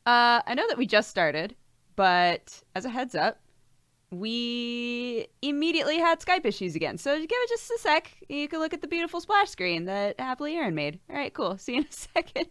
I know that we just started, but as a heads up, we immediately had Skype issues again. So give it just a sec. You can look at the beautiful splash screen that Happily Aaron made. All right, cool. See you in a second.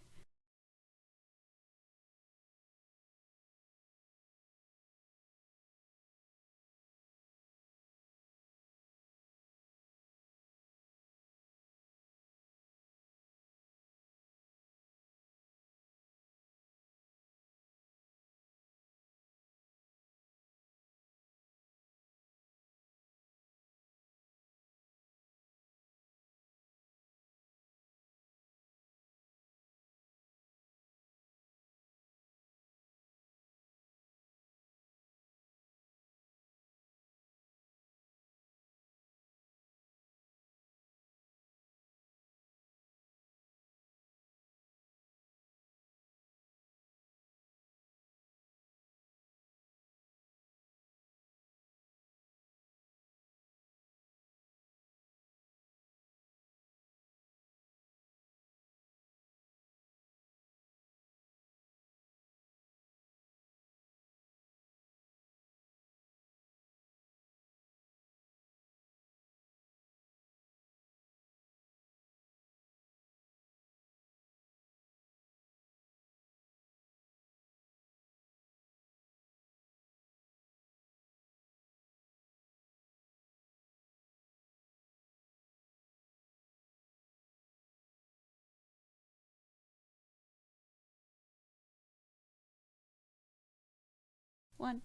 One.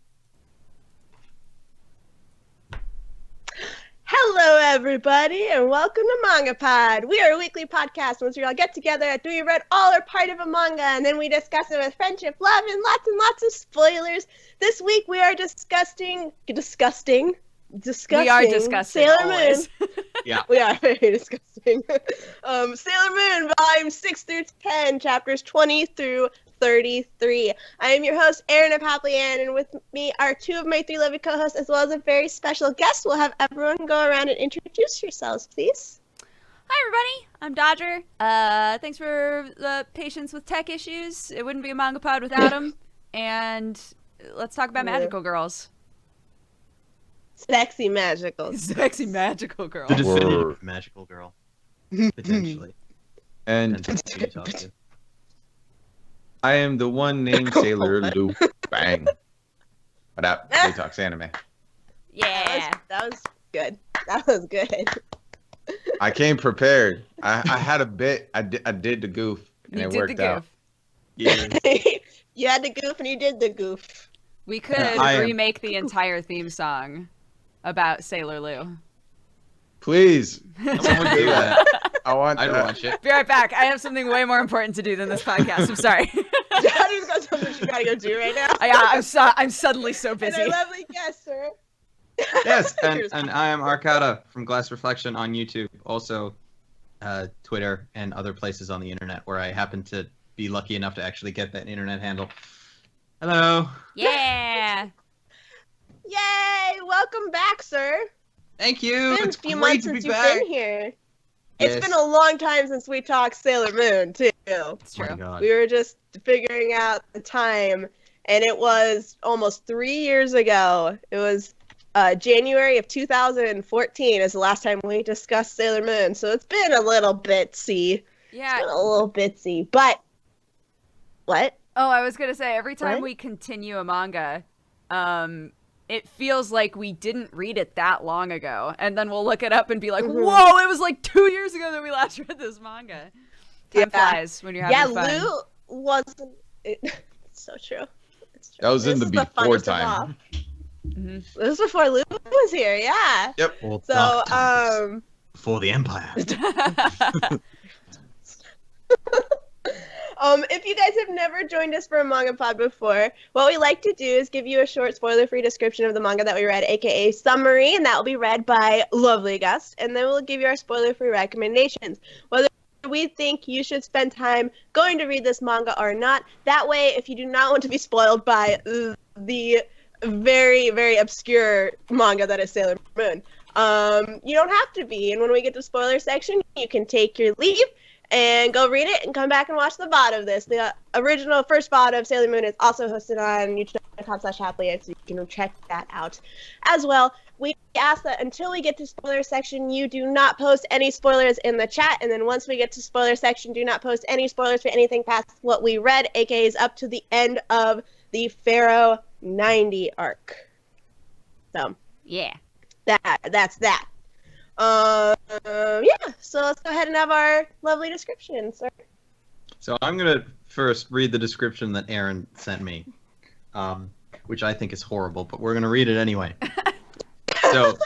Hello, everybody, and welcome to MangaPod. We are a weekly podcast in which we all get together after we read all or part of a manga, and then we discuss it with friendship, love, and lots of spoilers. This week we are discussing. We are discussing Sailor always. Moon. Yeah. We are very disgusting. Sailor Moon, volumes 6 through 10, chapters 20 through 33. I am your host, Erin of Happily Ann, and with me are two of my three lovely co-hosts, as well as a very special guest. We'll have everyone go around and introduce yourselves, please. Hi, everybody. I'm Dodger. Thanks for the patience with tech issues. It wouldn't be a manga pod without them. And let's talk about magical girls. Sexy magical. Sexy magical girls. The definitive magical girl. Potentially. And Depends who you talk to. I am the one named Sailor Lou. Bang. What up? They talks anime. Yeah. That was good. That was good. I came prepared. I had a bit. I did the goof, and You it did worked the out. goof. Yeah. You had the goof and you did the goof. We could I am- remake the entire theme song about Sailor Lou. Please. Someone do that. I want I'd that. watch it. Be right back. I have something way more important to do than this podcast. I'm sorry. Johnny's got something she gotta go do right now. I'm suddenly so And busy. our lovely guest, sir. Yes, and I am Arkada from Glass Reflection on YouTube, also Twitter and other places on the internet where I happen to be lucky enough to actually get that internet handle. Hello. Yeah. Yay! Welcome back, sir. Thank you. It's been It's a few great months to be since you've back. been here. Yes. It's been a long time since we talked Sailor Moon, too. It's Oh my true. God. We were just figuring out the time, and it was almost 3 years ago. It was January of 2014 is the last time we discussed Sailor Moon, so it's been a little bitsy. Yeah. It's been a little bitsy, but... What? Oh, I was gonna say, every time What? we continue a manga, it feels like we didn't read it that long ago, and then we'll look it up and be like, Mhm. "Whoa, it was like 2 years ago that we last read this manga." Time Yeah. flies when you're having fun. Lou wasn't... It's so true. It's true. That was in This the is before funnest of all. time. Mhm. This was before Lou was here, yeah. Well, So, dark times before the Empire. If you guys have never joined us for a manga pod before, what we like to do is give you a short spoiler-free description of the manga that we read, aka summary, and that will be read by lovely guest, and then we'll give you our spoiler-free recommendations. Whether we think you should spend time going to read this manga or not. That way, if you do not want to be spoiled by the very, very obscure manga that is Sailor Moon, you don't have to be. And when we get to spoiler section, you can take your leave. And go read it and come back and watch the VOD of this. The original first VOD of Sailor Moon is also hosted on youtube.com/happily, so you can check that out as well. We ask that until we get to spoiler section, you do not post any spoilers in the chat. And then once we get to spoiler section, do not post any spoilers for anything past what we read, aka is up to the end of the Pharaoh 90 arc. So, Yeah. that's that. Yeah, so let's go ahead and have our lovely description, sir. So I'm gonna first read the description that Aaron sent me, which I think is horrible, but we're gonna read it anyway. So,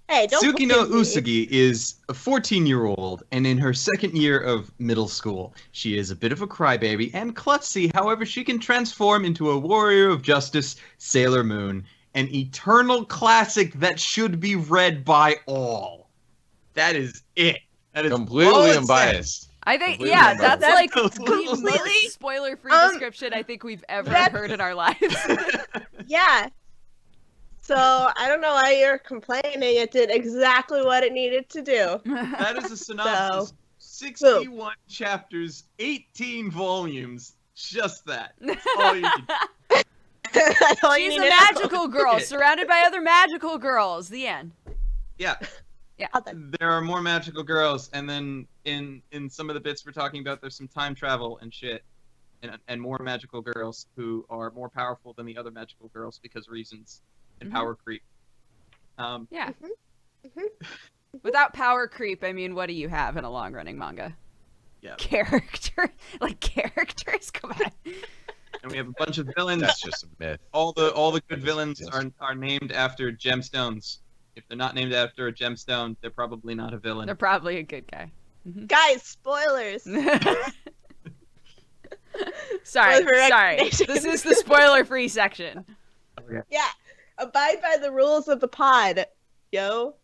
Hey, don't Tsukino blame me. Usagi is a 14-year-old and in her second year of middle school. She is a bit of a crybaby and klutzy, however she can transform into a warrior of justice, Sailor Moon, an eternal classic that should be read by all. That is it. That is all Completely it says. unbiased. I think, Completely yeah, unbiased. that's like the Completely. most spoiler-free description I think we've ever That's- heard in our lives. Yeah. So, I don't know why you're complaining. It did exactly what it needed to do. That is a synopsis. So, 61 chapters, 18 volumes. Just that. That's all you need. That's all you She's need a to know. magical girl surrounded by other magical girls. The end. Yeah. There are more magical girls, and then in some of the bits we're talking about, there's some time travel and shit, and more magical girls who are more powerful than the other magical girls because reasons and power creep. Yeah. Mhm. Without power creep, I mean, what do you have in a long-running manga? Yeah. Characters? Come on. And we have a bunch of villains. That's just a myth. All the good villains Yes. are named after gemstones. If they're not named after a gemstone, they're probably not a villain. They're probably a good guy. Guys, spoilers. sorry. For recommendations. This is the spoiler-free section. Yeah. Abide by the rules of the pod, yo.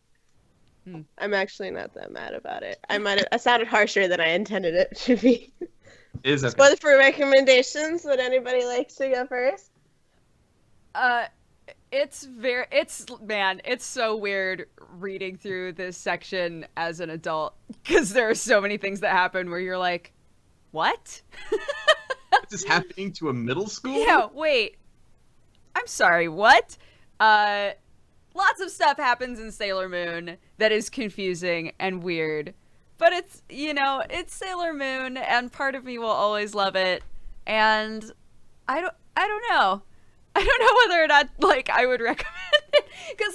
Hmm. I'm actually not that mad about it. I sounded harsher than I intended it to be. Is okay. Spoiler for recommendations. Would anybody like to go first? It's so weird reading through this section as an adult because there are so many things that happen where you're like, what? This is happening to a middle school? Yeah, wait. I'm sorry, what? Lots of stuff happens in Sailor Moon that is confusing and weird. But it's, it's Sailor Moon, and part of me will always love it. And I don't know. I don't know whether or not, I would recommend it. Because,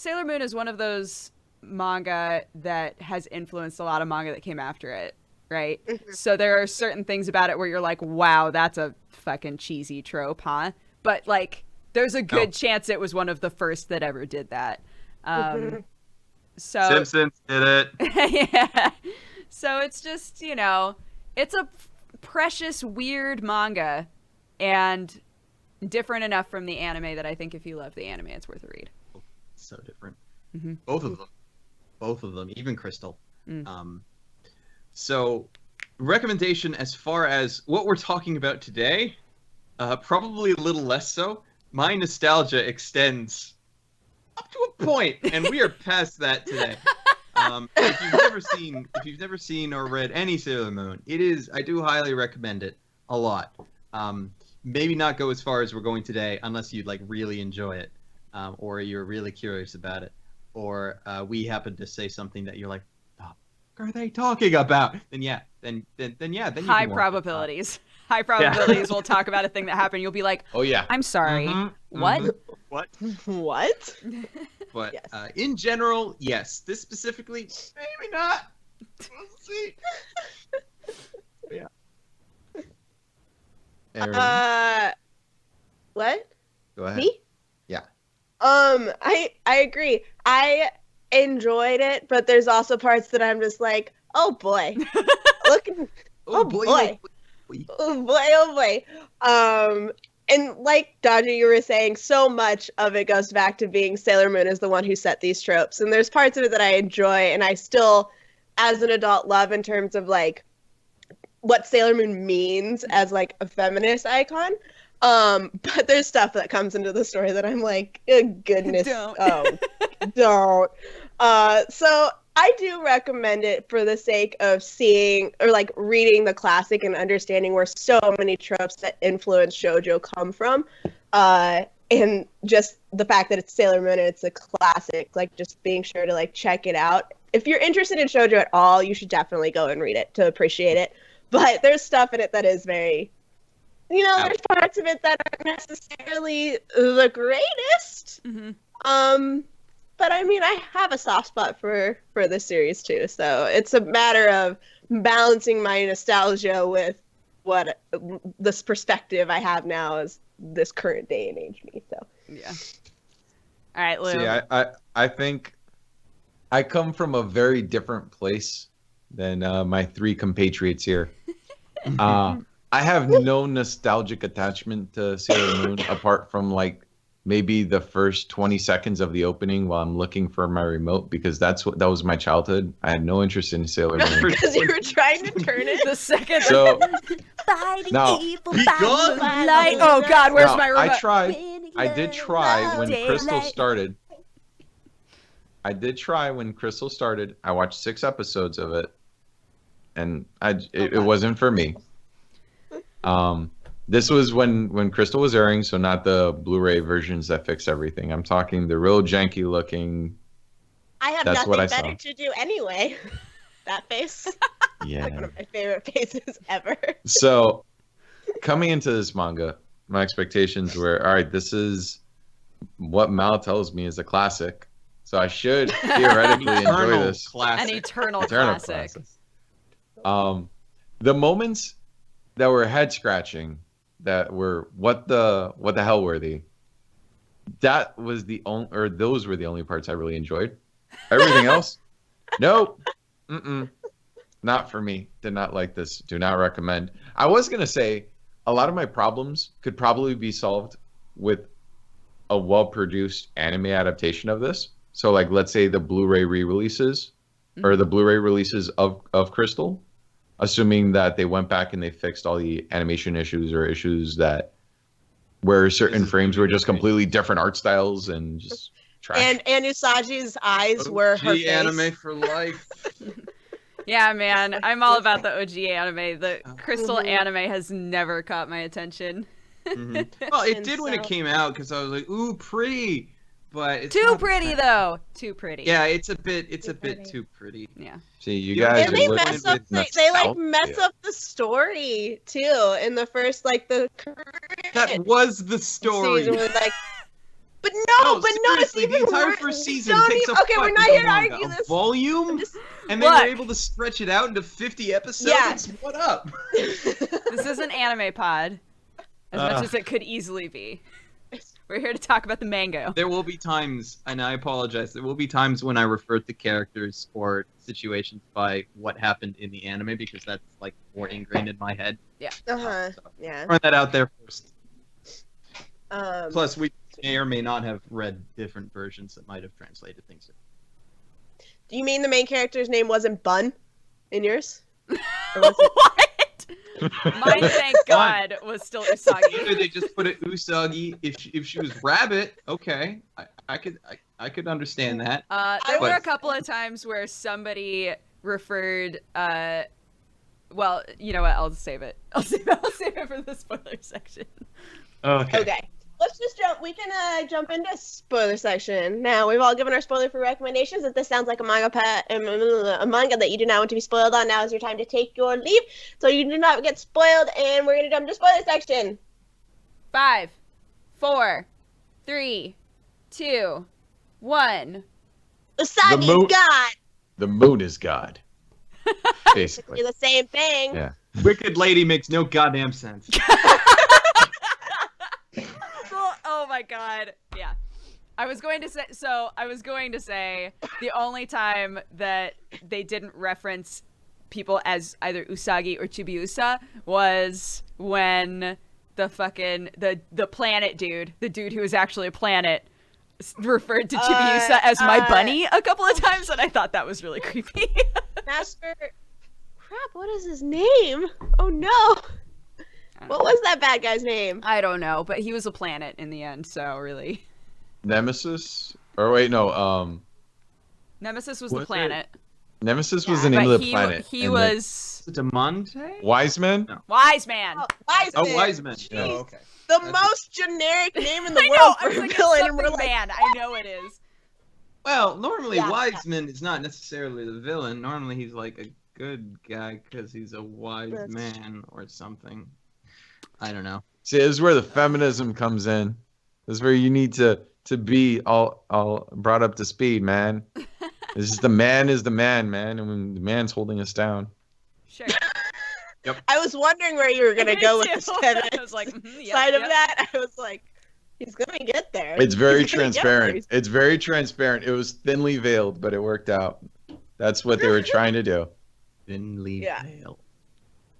Sailor Moon is one of those manga that has influenced a lot of manga that came after it, right? Mhm. So there are certain things about it where you're like, wow, that's a fucking cheesy trope, huh? But, there's a good chance it was one of the first that ever did that. So Simpsons did it. yeah. So it's just, it's a precious, weird manga and different enough from the anime that I think if you love the anime, it's worth a read. So different. Mhm. Both of them, even Crystal. Mm. So, recommendation as far as what we're talking about today, probably a little less so. My nostalgia extends up to a point, and we are past that today. If you've never seen or read any Sailor Moon, I do highly recommend it a lot. Maybe not go as far as we're going today, unless you really enjoy it, or you're really curious about it, or we happen to say something that you're like, oh, what are they talking about? Then you can High watch it. probabilities. High probabilities we'll talk about a thing that happened. You'll be like, Oh yeah. I'm sorry. What? What? What? But Yes. in general, yes. This specifically, maybe not. We'll see. Yeah. Aaron, What? go ahead. Me? Yeah. I agree. I enjoyed it, but there's also parts that I'm just like, oh boy. Oh boy. Oh boy, oh boy. And like Dodger, you were saying, so much of it goes back to being Sailor Moon is the one who set these tropes. And there's parts of it that I enjoy and I still, as an adult, love in terms of what Sailor Moon means as a feminist icon. But there's stuff that comes into the story that I'm like, oh, goodness. Don't. Oh, don't. So I do recommend it for the sake of seeing or like reading the classic and understanding where so many tropes that influence shoujo come from. And just the fact that it's Sailor Moon and it's a classic, like just being sure to like check it out. If you're interested in shoujo at all, you should definitely go and read it to appreciate it. But there's stuff in it that is very, there's parts of it that aren't necessarily the greatest. Mm-hmm. But I mean, I have a soft spot for this series too, so it's a matter of balancing my nostalgia with what this perspective I have now as this current day and age me. So Yeah. All right, Lou. See, I think I come from a very different place than my three compatriots here. I have no nostalgic attachment to Sailor Moon apart from like maybe the first 20 seconds of the opening while I'm looking for my remote, because that was my childhood. I had no interest in Sailor Moon. because you were trying to turn it. The second. So Fighting No. evil, Be fighting gone. light. Oh God, where's now, my remote? I tried. I did try when Crystal started. I did try when Crystal started. I watched 6 episodes of it, and it wasn't for me. This was when Crystal was airing, so not the Blu-ray versions that fix everything. I'm talking the real janky looking. I have That's what nothing I better saw. to do anyway. That face. Yeah. Like one of my favorite faces ever. So, coming into this manga, my expectations were, all right, this is what Mal tells me is a classic, so I should theoretically enjoy Eternal this. classic. An eternal Eternal classic. classic. The moments that were head scratching, that were what the hell worthy, that was the only, or those were the only parts I really enjoyed. Everything else, nope, not for me. Did not like this. Do not recommend. I was gonna say a lot of my problems could probably be solved with a well-produced anime adaptation of this. So, like, let's say the Blu-ray re-releases or the Blu-ray releases of Crystal, assuming that they went back and they fixed all the animation issues or issues that where certain frames were just completely different art styles and just trash. And Usagi's eyes were her face. anime for life. Yeah, man, I'm all about the OG anime. The Crystal Mhm. anime has never caught my attention. Mhm. Well, it And did when it so- came out because I was like, "Ooh, pretty," but it's Too not pretty that- though. Too pretty. Yeah, it's a bit pretty. too pretty. Yeah. See, you Yeah, guys And are they looking mess with up. They like nostalgia. mess up the story too in the first the That was the story. season with But No, it's seriously, even the entire worse. first season Don't takes even- up Okay, what we're is not a here to manga? argue A this. volume, Just- and they Look. were able to stretch it out into 50 episodes. Yeah. What up? This is an anime pod, as much as it could easily be. We're here to talk about the manga. There will be times, and I apologize. There will be times when I refer to characters or situations by what happened in the anime because that's like more ingrained in my head. Uh-huh. So, Yeah. throwing that out there first. Plus, Plus, we may or may not have read different versions that might have translated things. do you mean the main character's name wasn't Bun in yours? Or was it- What? Mine, thank God, was still Either Usagi. they just put it Usagi. If she was Rabbit, okay, I could understand that. There were But- a couple of times where somebody referred. Well, you know what? I'll save it. I'll save it for the spoiler section. Okay. Let's just jump. We can jump into spoiler section now. We've all given our spoiler-free recommendations. If this sounds like a manga that you do not want to be spoiled on, now is your time to take your leave, so you do not get spoiled. And we're gonna jump to spoiler section. 5, 4, 3, 2, 1. Usagi's moon- God. The moon is God. Basically Basically. the same thing. Yeah. Wicked Lady makes no goddamn sense. Oh my God. Yeah. I was going to say the only time that they didn't reference people as either Usagi or Chibiusa was when the fucking the planet dude, the dude who was actually a planet, referred to Chibiusa as my bunny a couple of times, and I thought that was really creepy. Master. Crap. What is his name? Oh no. What was that bad guy's name? I don't know, but he was a planet in the end, so really. Nemesis? Or wait, no. Nemesis was Was the it? planet. Nemesis was Yeah, the name But of the planet. he and was Demonte? Wise Men? No. Wise Man. Oh, Wiseman. Oh, Wiseman. Jeez. Oh, okay. The That's most generic name in the I world know. I for was a like, villain, it's and we're something like, man. I know it is. Well, normally Yeah. Wiseman is not necessarily the villain. Normally he's like a good guy because he's a wise That's- man or something. I don't know. See, this is where the feminism comes in. This is where you need to be all brought up to speed, man. This is the man, man, and when the man's holding us down. Sure. I was wondering where you were gonna Me go with too. this feminist I was like, yep, side of yep. that. I was like, he's gonna get there. It's very He's gonna get transparent. there. It's very transparent. It was thinly veiled, but it worked out. That's what they were trying to do. Thinly Yeah. veiled.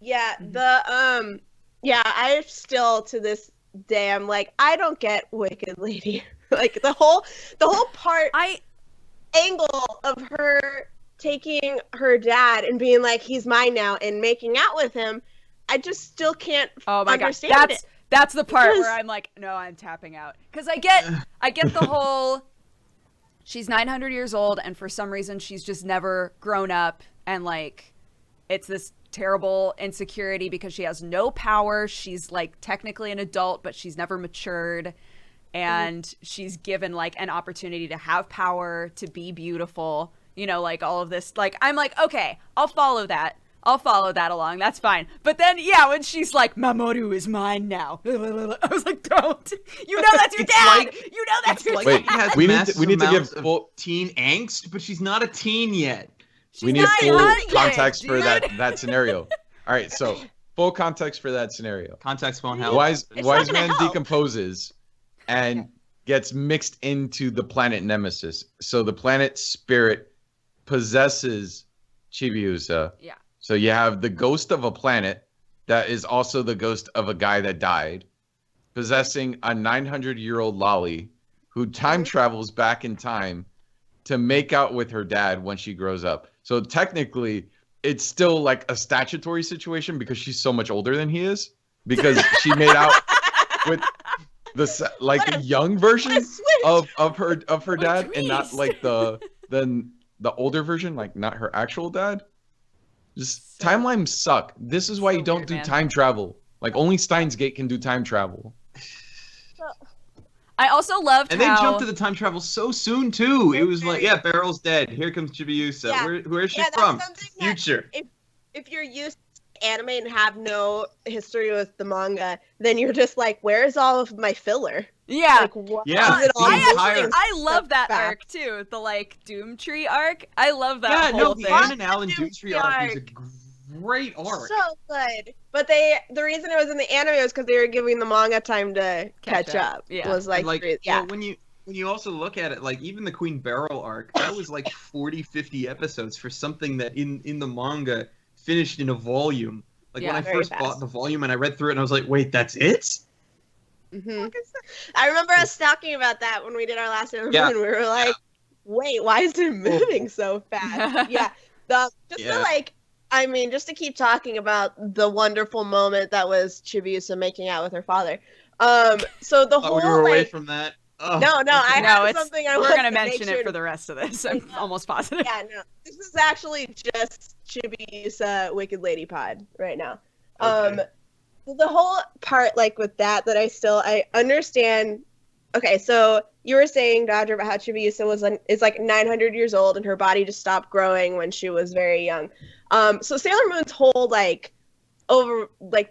Yeah, Mm-hmm. I still to this day I'm like, I don't get Wicked Lady. Like the whole part angle of her taking her dad and being like, he's mine now, and making out with him, I just still can't Oh my god, understand it. that's the part Because- where I'm like, no, I'm tapping out, because I get the whole. She's 900 years old, and for some reason, she's just never grown up, and like, it's this terrible insecurity because she has no power. She's like technically an adult, but she's never matured, and she's given like an opportunity to have power, to be beautiful. You know, like all of this. Like, I'm like, okay, I'll follow that along. That's fine. But then, yeah, when she's like, Mamoru is mine now. I was like, don't. You know that's your It's dad. like- You know that's your Like Wait, she has we need massive to give amounts of full teen angst, but she's not a teen yet. She's we need full 900, context for dude. that scenario. All right, so full context for that scenario. Context won't help. Wise It's not gonna Man help. decomposes and gets mixed into the planet Nemesis. So the planet spirit possesses Chibiusa. Yeah. So you have the ghost of a planet that is also the ghost of a guy that died, possessing a 900-year-old lolly who time travels back in time to make out with her dad when she grows up. So technically, it's still like a statutory situation because she's so much older than he is, because she made out with the like the young version of her What a dad, and not twist. like the older version, like not her actual dad. Just So- timelines suck. This is why so you don't weird, do man. time travel. Like only Steins Gate can do time travel. I also loved And they how jumped to the time travel so soon too. It was like, yeah, Barrel's dead. Here comes Chibiusa. Yeah. Where's she Yeah, that's from? something that- Future. If you're used to anime and have no history with the manga, then you're just like, where's all of my filler? yeah. Like, what Yeah, is it the all entire- missing? I love that back. arc too. The like Doom Tree arc. I love that Yeah, whole no, the thing. Ann and Alan Doom Doomtree Tree arc was a arc. great arc. So good. But the reason it was in the anime was because they were giving the manga time to catch up. Yeah. Was like, And, yeah. well, when you also look at it, like even the Queen Beryl arc, that was like 40, 50 episodes for something that in the manga finished in a volume. Like Yeah, when I very first fast. bought the volume and I read through it and I was like, wait, that's it? hmm I remember us talking about that when we did our last episode, Yeah. and we were like, wait, why is it moving so fast? Yeah. Yeah. Just to keep talking about the wonderful moment that was Chibiusa making out with her father. So the Thought whole we were away like, from that. Oh, no, I No, have it's something I we're want gonna to make mention sure it for to- the rest of this. I'm almost positive. Yeah, no, this is actually just Chibiusa Wicked Lady Pod right now. Okay. The whole part like with that I understand. Okay, so you were saying, Dodger, about how Chibiusa is like 900 years old and her body just stopped growing when she was very young. So Sailor Moon's whole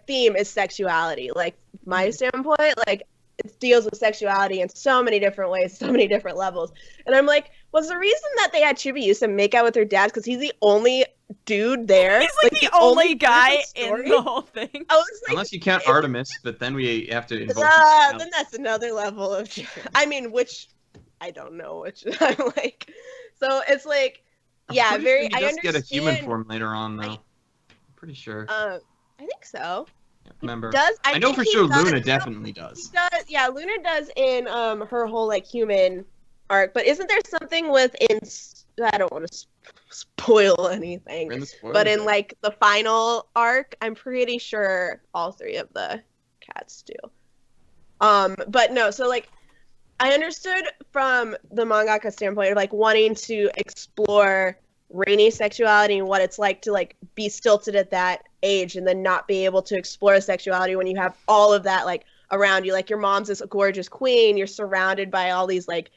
theme is sexuality. Like my standpoint, like it deals with sexuality in so many different ways, so many different levels. And I'm like, was the reason that they had Chibiusa make out with her dad because he's the only dude there? He's like the only guy person in story? the whole thing. I was like, Unless you count Artemis, but then we have to invoke. then that's another level of. I mean, which I don't know. Which I'm like, so it's like, I'm yeah, pretty very. Sure he I does get a human understand, form later on, though. I'm pretty sure. I think so. Remember? Does I know think for he sure does- Luna definitely He does. does, yeah. Luna does in her whole like human arc, but isn't there something I don't want to spoil anything. We're in the spoiler But in zone. like the final arc, I'm pretty sure all three of the cats do. But no, so like I understood from the mangaka standpoint of like wanting to explore Rainey's sexuality and what it's like to like be stilted at that age and then not be able to explore sexuality when you have all of that like around you. Like your mom's this gorgeous queen, you're surrounded by all these like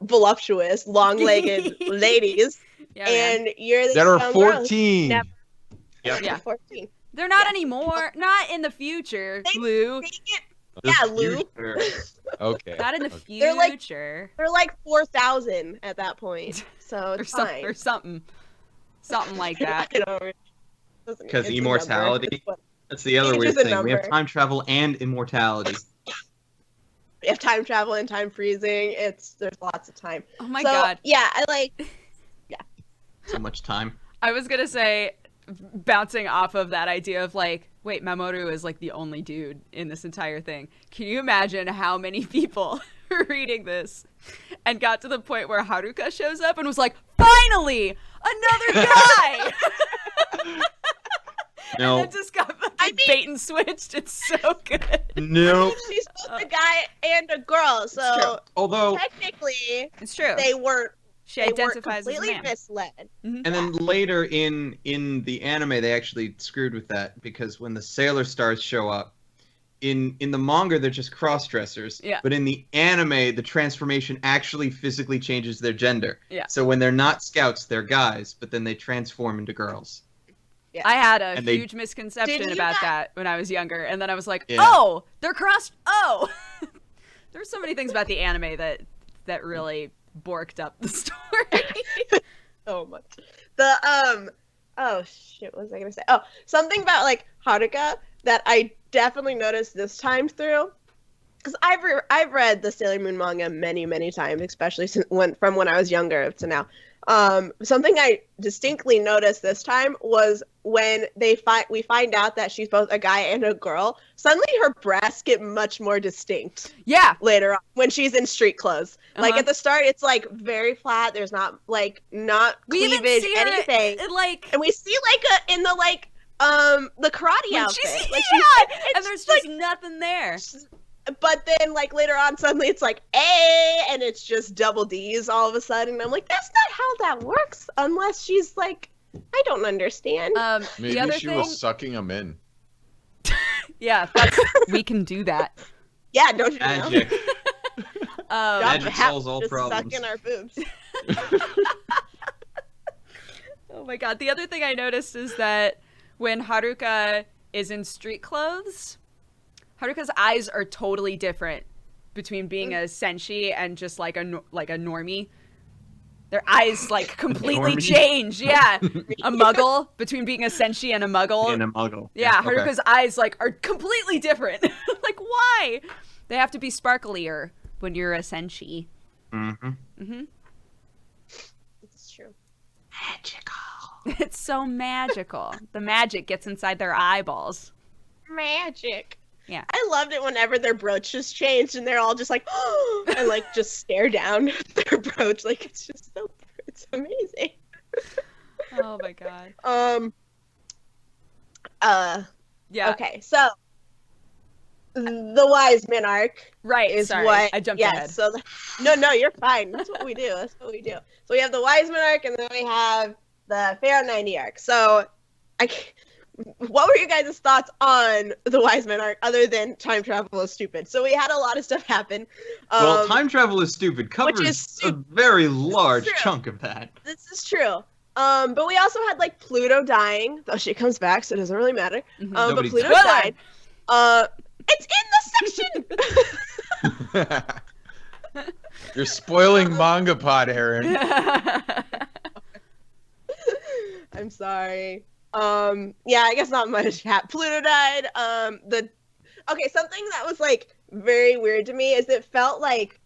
voluptuous, long-legged ladies, Yeah, and you're this That are young girl who's 14. never- Yeah. 14. They're not Yeah. anymore. Not in the future, They- Lou. They get, yeah, Lou. Okay. Not in the They're like- future. They're like 4,000 at that point, so Or, it's some, or fine. something like that. I don't really- Because it's a immortality. number. It's what- That's the other Age weird is a thing. We have number. time travel and immortality. We have time travel and time freezing. There's lots of time. Oh my So, god. yeah, I like. So much time. I was gonna say, bouncing off of that idea of like, wait, Mamoru is like the only dude in this entire thing. Can you imagine how many people were reading this and got to the point where Haruka shows up and was like, finally, another guy! No. And then just got fucking I mean- bait and switched. It's so good. No. She's both a guy and a girl, so Although, technically It's true. they weren't. She They weren't identifies as a completely man. misled. and then later in the anime, they actually screwed with that because when the Sailor Stars show up, in the manga they're just cross dressers. Yeah. But in the anime, the transformation actually physically changes their gender. Yeah. So when they're not scouts, they're guys, but then they transform into girls. I had a And they- huge misconception Did you about not- that when I was younger, and then I was like, Yeah. "Oh, they're crossed." Oh, there's so many things about the anime that really borked up the story. So much. The oh shit, what was I gonna say? Oh, something about like Haruka that I definitely noticed this time through, because I've read the Sailor Moon manga many times, especially from when I was younger to now. Something I distinctly noticed this time was when we find out that she's both a guy and a girl. Suddenly, her breasts get much more distinct Yeah, later on when she's in street clothes. Like Uh-huh. at the start, it's like very flat. There's not we even cleavage, see her anything. in, like And we see in the karate when outfit. she's Like, yeah, it's and there's like, just nothing there. but then like later on, suddenly it's like A, and it's just double D's all of a sudden. I'm like, that's not how that works unless she's like, I don't understand. Maybe the other she thing, was sucking them in. yeah, we can do that. Yeah, don't you know? Magic. Magic Have solves all just problems. suck in our boobs. Oh my god. The other thing I noticed is that when Haruka is in street clothes, Haruka's eyes are totally different between being a senshi and just like a normie. Their eyes like completely Normie? change. Yeah. A muggle, between being a senshi and a muggle. And a muggle. Yeah, Okay. Haruka's eyes like are completely different. Like why? They have to be sparklier when you're a senshi. Mm-hmm. It's true. Magical. It's so magical. The magic gets inside their eyeballs. Magic. Yeah. I loved it whenever their brooches changed and they're all just like, and like just stare down at their brooch. Like it's just it's amazing. Oh my god. Yeah. Okay, so the Wise Men arc Right. is Sorry. what I jumped yes, ahead. so no, you're fine. That's what we do. That's what we do. So we have the Wise Men arc, and then we have the Pharaoh 90 arc. So, what were your guys' thoughts on the Wise Men arc, other than time travel is stupid? So we had a lot of stuff happen. Well, time travel is stupid. Covers is a very large true. chunk of that. This is true. But we also had like Pluto dying, though she comes back, so it doesn't really matter. Mhm. But Nobody Pluto Spoiler! died. It's in the section. You're spoiling MangaPod, Aaron. I'm sorry. Yeah, I guess not much happened. Pluto died. Okay, something that was like very weird to me is it felt like,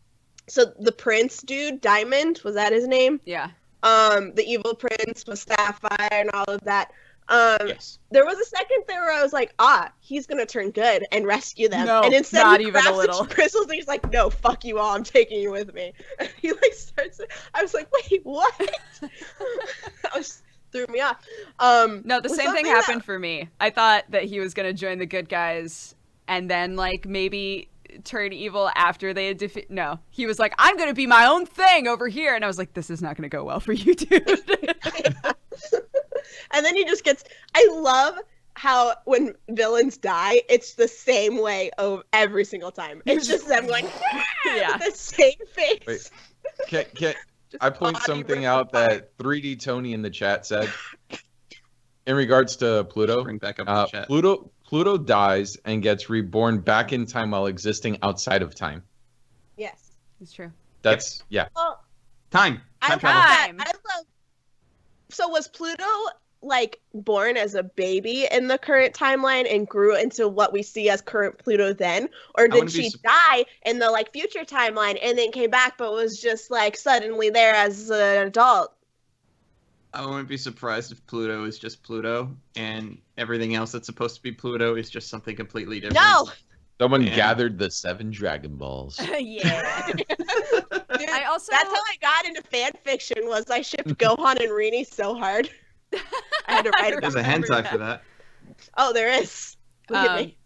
so the prince dude, Diamond, was that his name? Yeah. The evil prince was Sapphire and all of that. Yes. There was a second there where I was like, he's gonna turn good and rescue them. No, and instead not he even a grabs the little. crystals and he's like, no, fuck you all, I'm taking you with me. And he like starts, I was like, wait, what? That was threw me off. No, the was same thing something that- happened for me. I thought that he was gonna join the good guys and then like maybe turn evil after they had No, he was like, I'm gonna be my own thing over here, and I was like, this is not gonna go well for you, dude. And then he just gets. I love how when villains die, it's the same way every single time. It's just them going, Yeah. with the same face. Wait. Can I point something out that 3D Tony in the chat said in regards to Pluto? Bring back up the chat. Pluto dies and gets reborn back in time while existing outside of time. Yes. It's true. That's yeah. Well, Time I love travel. that. I love. So was Pluto like born as a baby in the current timeline and grew into what we see as current Pluto then, or did wouldn't be she die in the like future timeline and then came back but was just like suddenly there as an adult? I wouldn't be surprised if Pluto is just Pluto, and everything else that's supposed to be Pluto is just something completely different. No. Someone Man. gathered the 7 Dragon Balls. Yeah. Dude, I also that's how I got into fan fiction. Was I shipped Gohan and Rini so hard? I had to write about There's a remember hentai that. for that. Oh, there is. Look at me.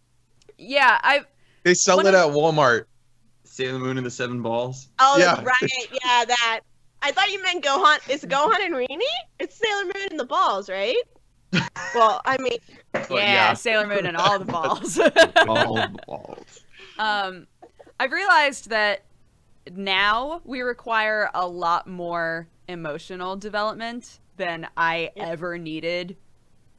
Yeah, They sell One it of- at Walmart. Sailor Moon and the 7 Balls. Oh, yeah. that's right. Yeah, that. I thought you meant Gohan. Is Gohan and Rini? It's Sailor Moon and the balls, right? Well, I mean, But yeah, Sailor Moon and all the balls. All the balls. I've realized that now we require a lot more emotional development than I ever needed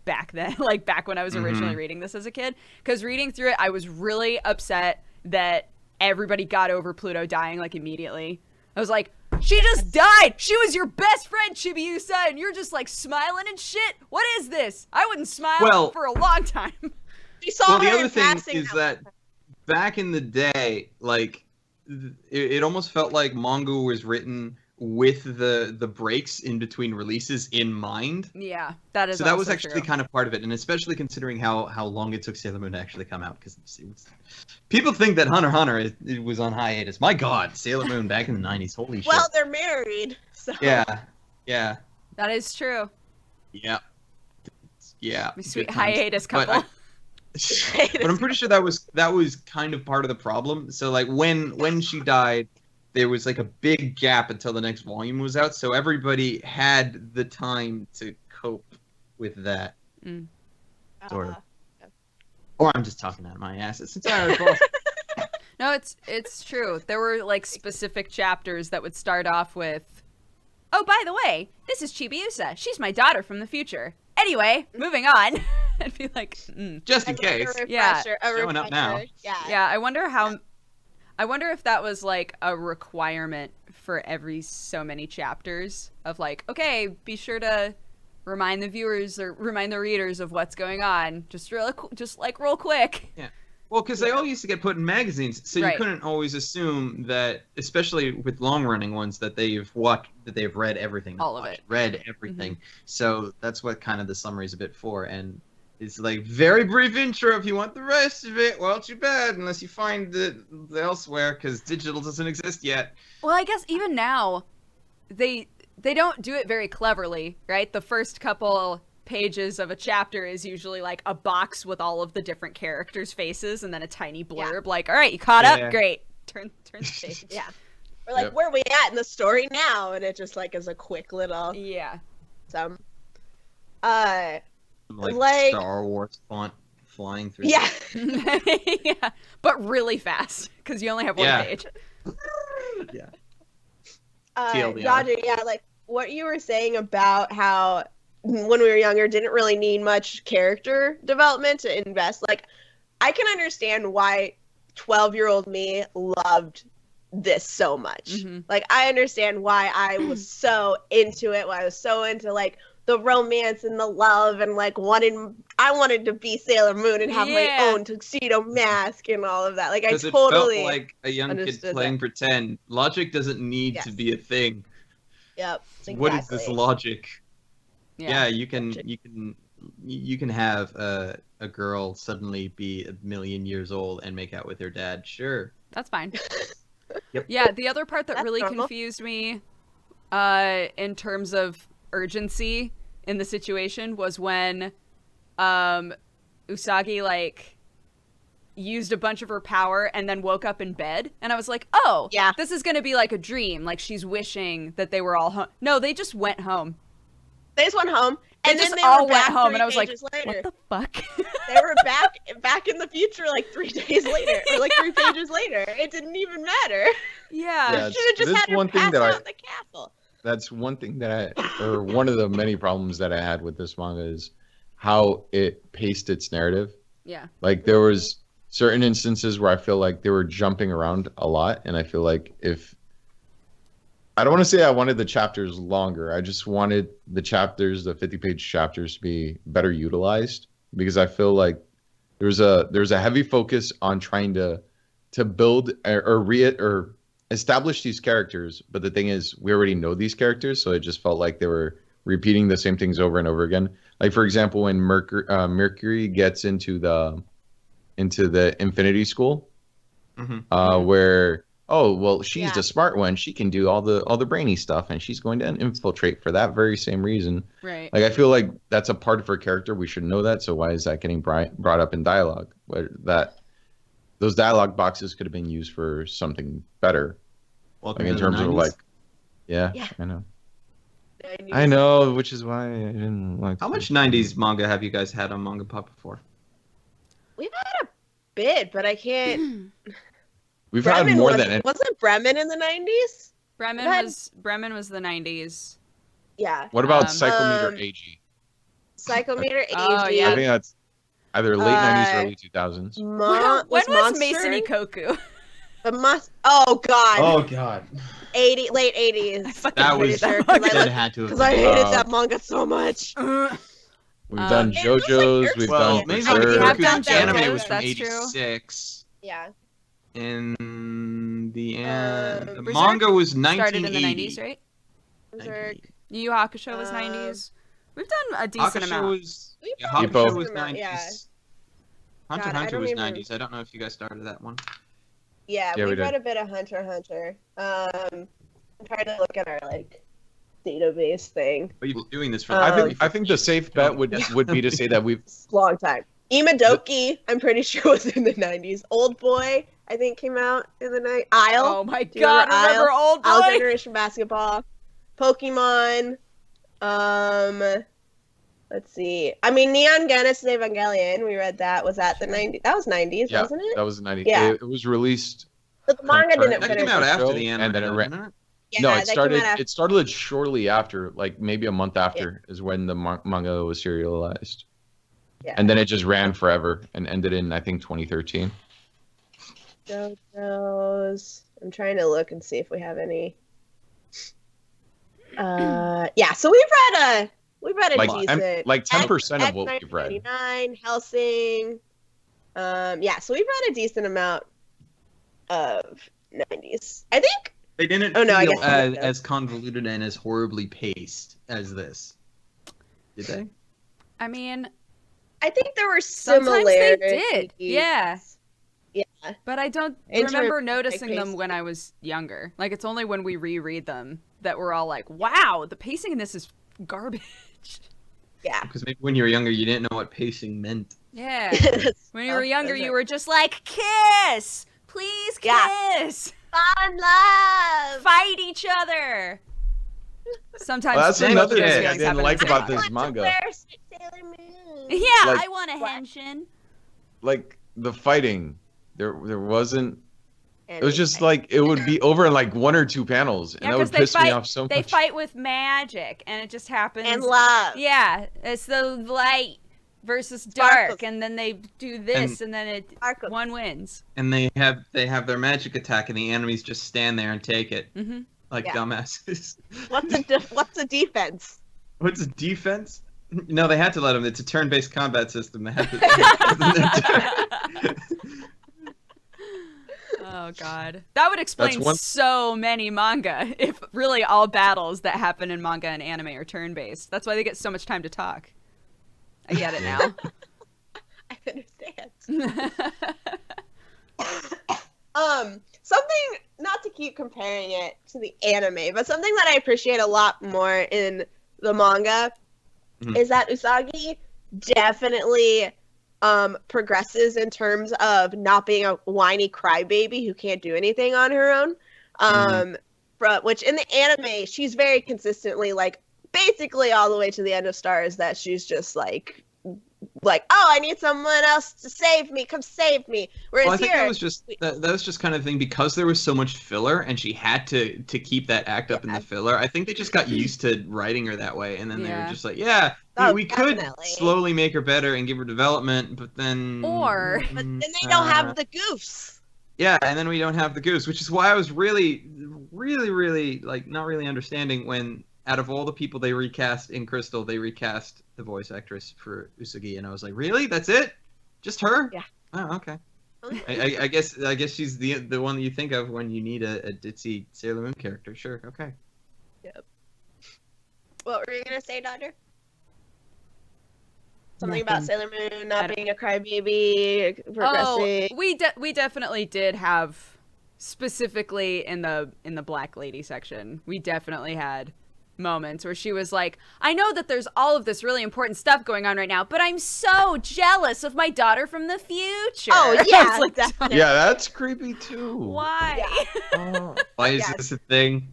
back then, like back when I was originally reading this as a kid. Because reading through it, I was really upset that everybody got over Pluto dying like immediately. I was like, she just died! She was your best friend, Chibiusa, and you're just like smiling and shit? What is this? I wouldn't smile for a long time. she saw Well, the her other in thing passing. is that back in the day, like, it almost felt like manga was written with the breaks in between releases in mind. Yeah, that is So that was also actually true. kind of part of it, and especially considering how long it took Sailor Moon to actually come out, because people think that Hunter x Hunter it was on hiatus. My God, Sailor Moon back in the 90s, holy shit. Well, they're married, so. Yeah. That is true. My Sweet good times. hiatus But couple. But I'm pretty sure that was kind of part of the problem. So like when she died, there was like a big gap until the next volume was out, so everybody had the time to cope with that. Sort of. Or I'm just talking out of my ass. It's entirely false. No, it's true. There were like specific chapters that would start off with, "Oh, by the way, this is Chibiusa. She's my daughter from the future. Anyway, moving on." I'd be like, Just in Like a case. refresher, Yeah. a Showing up now. refresher. Yeah. Yeah, I wonder if that was like a requirement for every so many chapters of like, okay, be sure to remind the viewers or remind the readers of what's going on. Just real quick. Well, because they all used to get put in magazines, so you Right. couldn't always assume that, especially with long-running ones, that they've read everything. All of it. Read everything. So that's what kind of the summary's a bit for, and it's like very brief intro. If you want the rest of it, well, too bad, unless you find it elsewhere, because digital doesn't exist yet. Well, I guess even now, they don't do it very cleverly, right? The first couple pages of a chapter is usually like a box with all of the different characters' faces and then a tiny blurb like, all right, you caught Yeah. up? Great. Turn the page. Yeah. We're like, Yep. where are we at in the story now? And it just like is a quick little Yeah. some. Like, Like- Star Wars font flying through. Yeah. Yeah. But really fast because you only have one Yeah. page. Yeah. Dodger, TLDR. yeah, like what you were saying about how when we were younger didn't really need much character development to invest. Like, I can understand why 12-year-old me loved this so much. Mhm. Like, I understand why I was so into it, why I was so into like the romance and the love and like I wanted to be Sailor Moon and have Yeah. my own tuxedo mask and all of that. Like, I Because it totally felt like a young kid understood playing that. pretend. Logic doesn't need to Yes. be a thing. Yep. What is this exactly. logic? Yeah, Yeah. you can have a girl suddenly be a million years old and make out with her dad. Sure. That's fine. Yep. Yeah, the other part that That's really normal. confused me in terms of urgency in the situation was when Usagi like used a bunch of her power and then woke up in bed. And I was like, oh, Yeah. this is going to be like a dream. Like she's wishing that they were all home. No, they just went home. They just went home. They And just then they all were went back home. 3 And I was like, pages later. what the fuck? They were back in the future like 3 days later, or like 3 pages later. It didn't even matter. Yeah. Yeah. Should have just This had her one thing pass that out in the castle. That's one thing that or one of the many problems that I had with this manga is how it paced its narrative. Yeah. Like there was certain instances where I feel like they were jumping around a lot, and I feel like if I don't want to say I wanted the chapters longer, I just wanted the 50-page chapters to be better utilized, because I feel like there's a heavy focus on trying to build or establish these characters, but the thing is we already know these characters, so it just felt like they were repeating the same things over and over again. Like for example, when Mercury gets into the Infinity School, where she's the smart one, she can do all the brainy stuff, and she's going to infiltrate for that very same reason. Right. Like I feel like that's a part of her character. We should know that. So why is that getting brought up in dialogue? Those dialogue boxes could have been used for something better. Welcome Like in to the terms of 90s. like, yeah, I know, which is why I didn't like. How much 90s manga have you guys had on MangaPod before? We've had a bit, but I can't. We've had more than Wasn't Bremen in the 90s? Bremen was the 90s. Yeah. What about Psychometer AG? Psychometer AG. Oh, yeah. I think that's either late 90s or early 2000s. When was Monster? Mason Ikoku? Oh god. Oh god. Late 80s. That was sure, that had to have because I been. hated that manga so much. We've done It was like JoJo's, Earth we've Well, done maybe We have Goku's done anime JoJo's, was from that's true. 86. Yeah. In the end, the Berserk manga was Started 1980. in the 90s, right? Berserk. Yu Yu Hakusho was 90s. We've done a decent Hakusho amount. was We've yeah, done a Hakusho decent was amount, 90s. yeah. Hunter God, x I Hunter don't was even- 90s. I don't know if you guys started that one. Yeah, Yeah, we we've did. read a bit of Hunter x Hunter. I'm trying to look at our database thing. But you've been doing this for. I think the safe bet would be to say that we've It's a long time. Imadoki, I'm pretty sure was in the 90s. Old Boy, I think came out in the night. Isle. Oh my Do you god, remember Old Isle Boy? Generation Basketball. Pokemon. Let's see. I mean, Neon Genesis Evangelion. We read that. Was that the 90s? That was 90s, yeah, wasn't it? that was 90s. Yeah. It was released. But the manga didn't that finish. came out the after show, the anime, and then it ran. didn't it? Yeah, No, that it came started. out after. It started shortly after, like maybe a month after, is when the manga was serialized, Yeah. and then it just ran forever and ended in I think 2013. JoJo's. I'm trying to look and see if we have any. Yeah. So we've read a Like decent. like 10% of what we've read. X-99, Helsing. Yeah. So we've read a decent amount of 90s. I think. They didn't Oh, no, I feel guess they did. as convoluted and as horribly paced as this. Did they? I mean, I think there were sometimes they similarities. did. Yeah. Yeah. But I don't In remember terms of, noticing like, them pacing. when I was younger. Like, it's only when we reread them that we're all like, wow, the pacing in this is garbage. Yeah. Because maybe when you were younger, you didn't know what pacing meant. Yeah. That's- When you were younger, that's you it. were just like, kiss! Please kiss! Fun love. Fight each other! Sometimes Well, that's Thank another you. thing I Feelings didn't happen like in about manga. this manga. Sailor Moon. Yeah, Like- I want a henshin. Like the fighting, there wasn't. And It was just like it would be over in like 1 or 2 panels, and Yeah, that would 'cause they piss me fight- off so They much. fight with magic, and it just happens. and love. Yeah, it's the light versus Sparkles. dark, and then they do this, and then Sparkles. one wins. And they have their magic attack, and the enemies just stand there and take it Hmm like Yeah. dumbasses. What's a defense? What's a defense? No, they had to let them. It's a turn-based combat system. They had to. Oh god, that would explain one- so many manga if really all battles that happen in manga and anime are turn-based. That's why they get so much time to talk. I get it now. I understand. Something, not to keep comparing it to the anime, but something that I appreciate a lot more in the manga Mhm. is that Usagi definitely progresses in terms of not being a whiny crybaby who can't do anything on her own. Which in the anime, she's very consistently like basically all the way to the end of Stars that she's just like, oh, I need someone else to save me. Come save me. Whereas Well, I think here, that was just kind of thing because there was so much filler and she had to keep that act up in the filler. I think they just got used to writing her that way, and then they were just like, we could slowly make her better and give her development, but then but then they don't have the goofs. Yeah, and then we don't have the goofs, which is why I was really, really, really like not really understanding when out of all the people they recast in Crystal, they recast the voice actress for Usagi, and I was like, really? That's it? Just her? Yeah. Oh, okay. I guess she's the one that you think of when you need a ditzy Sailor Moon character. Sure, okay. Yep. What were you gonna say, Dodger? Something about Sailor Moon not being a crybaby, progressing. Oh, we definitely did have, specifically in the Black Lady section, we definitely had moments where she was like, I know that there's all of this really important stuff going on right now, but I'm so jealous of my daughter from the future. Oh yeah, like, definitely. Yeah, that's creepy too. Why? Yeah. Why is this a thing?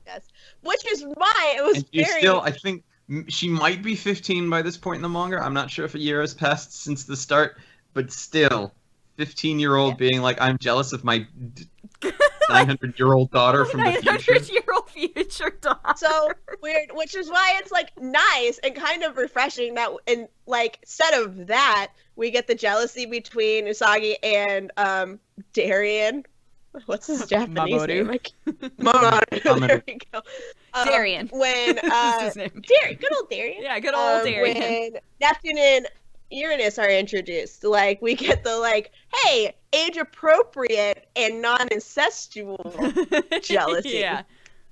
Yes, which is why it was And you very. still, I think she might be 15 by this point in the manga. I'm not sure if a year has passed since the start, but still, 15-year-old being like, I'm jealous of my 900-year-old daughter from the future. 900-year-old future daughter. So weird, which is why it's like nice and kind of refreshing that, and like instead of that, we get the jealousy between Usagi and Darien. What's his Japanese name? Mamoru. There we go. Darien. When That's his name. Good old Darien. Yeah, good old Darien. When Neptune and Uranus are introduced, like we get the like, hey, age appropriate and non-incestual jealousy. Yeah.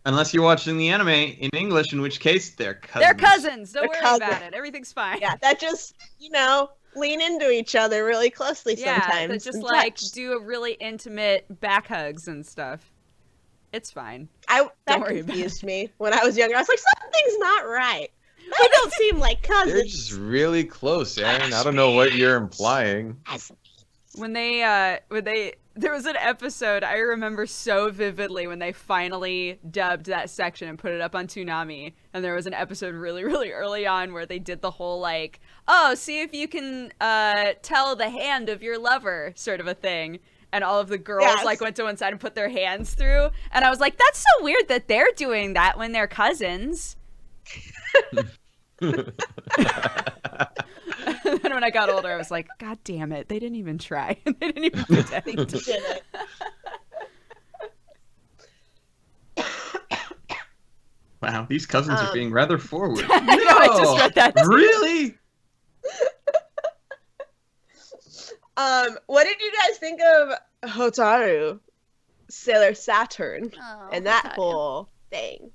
Unless you're watching the anime in English, in which case they're cousins. They're cousins. Don't They're worry about it. Everything's fine. Yeah, that just, lean into each other really closely sometimes. Yeah, just and like touch. do a really intimate back hugs and stuff. It's fine. That Don't worry confused me when I was younger. I was like, something's not right. They don't seem like cousins. They're just really close, Aaron. I don't know what you're implying. When there was an episode I remember so vividly when they finally dubbed that section and put it up on Toonami, and there was an episode really, really early on where they did the whole like, oh, see if you can tell the hand of your lover sort of a thing. And all of the girls like went to one side and put their hands through. And I was like, that's so weird that they're doing that when they're cousins. And then when I got older, I was like, God damn it. They didn't even try. They didn't even pretend. They did it. Wow, these cousins are being rather forward. I know, I just read that too. Really? What did you guys think of Hotaru, Sailor Saturn, and that whole thing?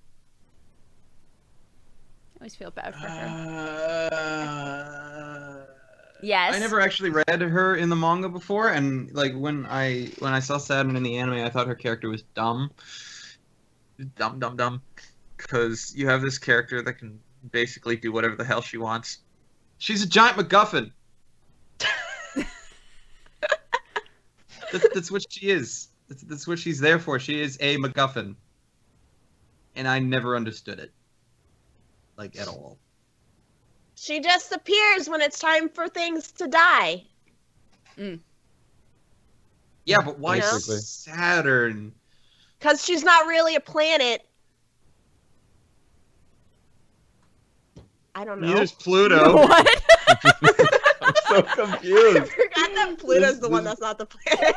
I always feel bad for her. Yes. I never actually read her in the manga before, and like when I saw Saturn in the anime, I thought her character was dumb, because you have this character that can basically do whatever the hell she wants. She's a giant MacGuffin. That's what she is. That's what she's there for. She is a MacGuffin, and I never understood it, like at all. She just appears when it's time for things to die. Yeah, but why Basically. Saturn? Because she's not really a planet. I don't know. Neither is Pluto. What? I'm so I confused. forgot that Pluto's the one that's not the planet.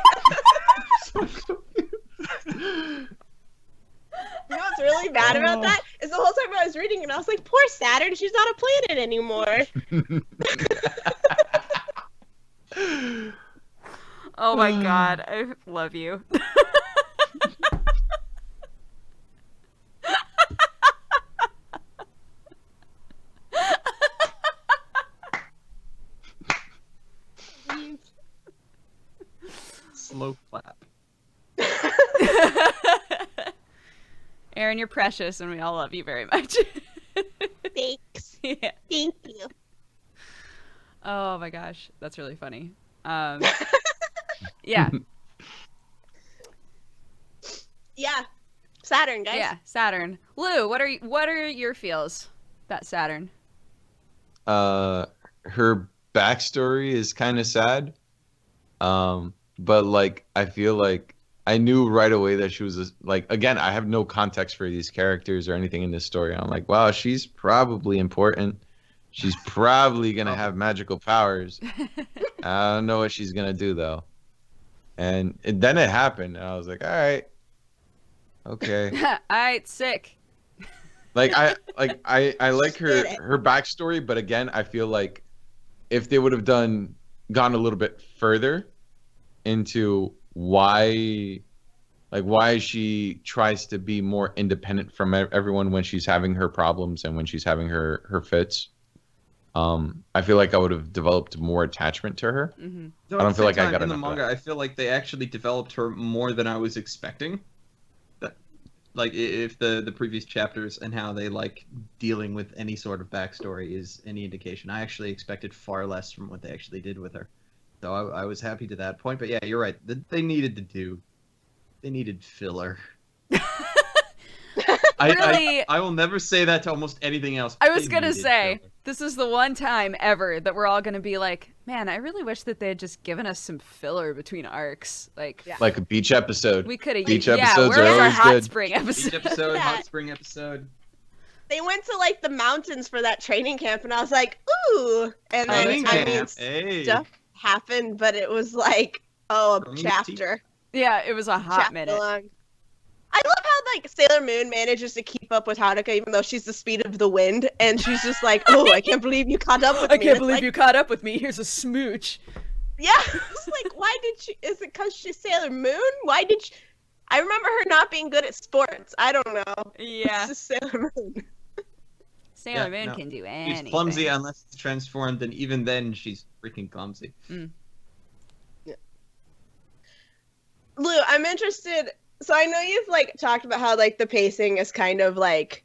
You know what's really bad about that? Is the whole time I was reading and I was like, poor Saturn, she's not a planet anymore. Oh my god, I love you. Slow clap. Aaron, you're precious and we all love you very much. Thanks. Yeah. Thank you. Oh my gosh, that's really funny. Yeah, Yeah, Saturn, guys. yeah, Saturn. Lou, what are your feels about Saturn? Her backstory is kind of sad. But like I feel like I knew right away that she was like, again, I have no context for these characters or anything in this story. I'm like, wow, she's probably important. She's probably gonna have magical powers. I don't know what she's gonna do though. And then it happened, and I was like, all right, okay. All right, sick. I like Did it. her backstory, but again, I feel like if they would have gone a little bit further into why she tries to be more independent from everyone when she's having her problems and when she's having her fits. I feel like I would have developed more attachment to her. Hmm. Though I don't at the feel like same I got time, in the enough of manga, I feel like they actually developed her more than I was expecting. That, like, if the previous chapters and how they like dealing with any sort of backstory is any indication, I actually expected far less from what they actually did with her. So I was happy to that point. But yeah, you're right. They needed filler. Really? I will never say that to almost anything else. I was They gonna needed say, filler. this is the one time ever that we're all gonna be like, man, I really wish that they had just given us some filler between arcs. Like, Yeah. Like a beach episode. we could have. Beach Yeah, episodes where are was our always hot good. spring Beach episode? episode, That. hot spring episode. They went to like the mountains for that training camp, and I was like, ooh. And then Training I mean, camp. Hey. stuff happened, but it was like, oh, a From the chapter. Yeah, it was a hot Chapter minute. long. I love how like Sailor Moon manages to keep up with Haruka, even though she's the speed of the wind, and she's just like, "Oh, I can't believe you caught up with me." I can't It's believe like, you caught up with me. Here's a smooch. Yeah, it's like, why did she? Is it because she's Sailor Moon? Why did she? I remember her not being good at sports. I don't know. Yeah, It's just Sailor Moon. Sailor Yeah, Moon no. can do anything. She's clumsy unless it's transformed, and even then, she's freaking clumsy. Lou, I'm interested. So I know you've like talked about how like the pacing is kind of like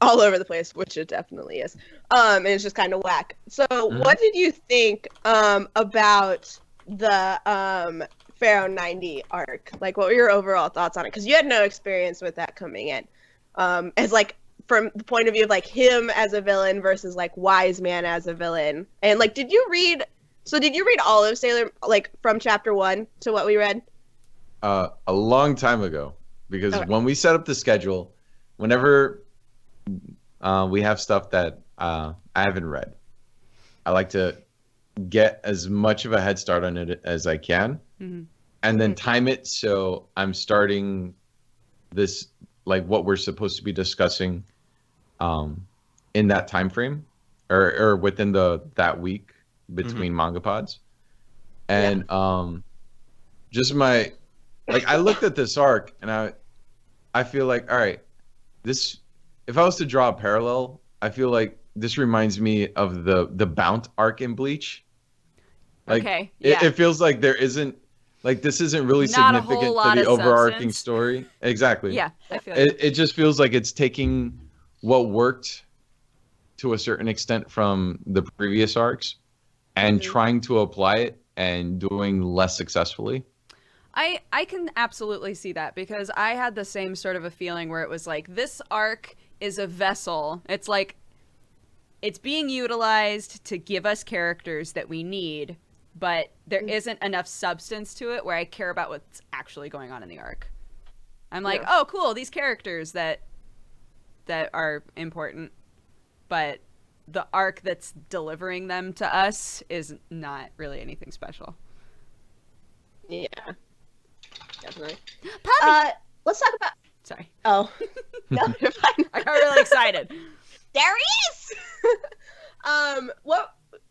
all over the place, which it definitely is. And it's just kind of whack. So what did you think about the Pharaoh 90 arc? Like, what were your overall thoughts on it? Because you had no experience with that coming in. As like from the point of view of like him as a villain versus like Wise Man as a villain. And like, did you read all of Sailor, like from chapter 1 to what we read? A long time ago, because Okay. when we set up the schedule, whenever we have stuff that I haven't read, I like to get as much of a head start on it as I can, Mhm. and then time it so I'm starting this, like what we're supposed to be discussing in that time frame, or within that week between manga pods. And just my, like, I looked at this arc and I feel like, all right, this, if I was to draw a parallel, I feel like this reminds me of the Bount arc in Bleach. Like, Okay, yeah. it feels like there isn't, like, this isn't really Not a whole significant lot to the of overarching substance. story. Exactly. Yeah, I feel like It just feels like it's taking what worked to a certain extent from the previous arcs and trying to apply it and doing less successfully. I can absolutely see that, because I had the same sort of a feeling where it was like, this arc is a vessel. It's like it's being utilized to give us characters that we need, but there isn't enough substance to it where I care about what's actually going on in the arc. I'm like, Yeah. oh, cool, these characters that are important, but the arc that's delivering them to us is not really anything special. Yeah. Definitely. Puppy! Let's talk about. Sorry. Oh. No, you're fine. I got really excited. There he is!